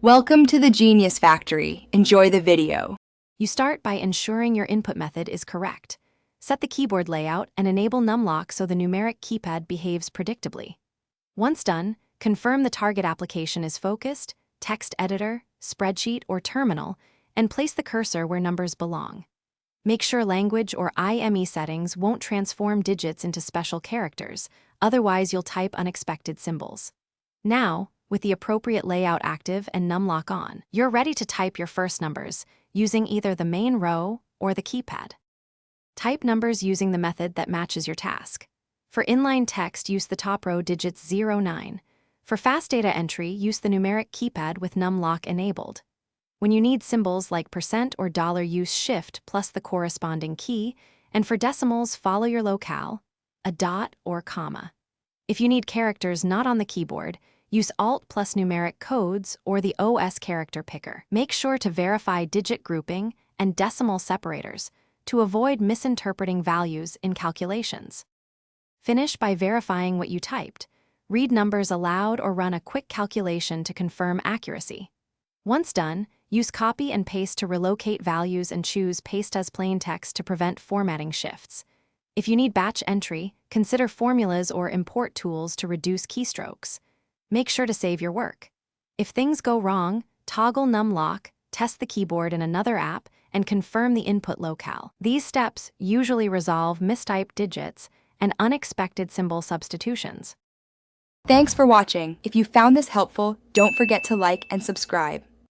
Welcome to the Genius Factory. Enjoy the video. You start by ensuring your input method is correct. Set the keyboard layout and enable numlock so the numeric keypad behaves predictably. Once done, confirm the target application is focused, text editor, spreadsheet, or terminal, and place the cursor where numbers belong. Make sure language or IME settings won't transform digits into special characters, otherwise you'll type unexpected symbols. Now, with the appropriate layout active and numlock on, you're ready to type your first numbers, using either the main row or the keypad. Type numbers using the method that matches your task. For inline text, use the top row digits 0-9. For fast data entry, use the numeric keypad with numlock enabled. When you need symbols like % or $, use Shift plus the corresponding key, and for decimals, follow your locale, a dot or comma. If you need characters not on the keyboard, use Alt plus numeric codes or the OS character picker. Make sure to verify digit grouping and decimal separators to avoid misinterpreting values in calculations. Finish by verifying what you typed. Read numbers aloud or run a quick calculation to confirm accuracy. Once done, use copy and paste to relocate values and choose Paste as plain text to prevent formatting shifts. If you need batch entry, consider formulas or import tools to reduce keystrokes. Make sure to save your work. If things go wrong, toggle numlock, test the keyboard in another app, and confirm the input locale. These steps usually resolve mistyped digits and unexpected symbol substitutions. Thanks for watching. If you found this helpful, don't forget to like and subscribe.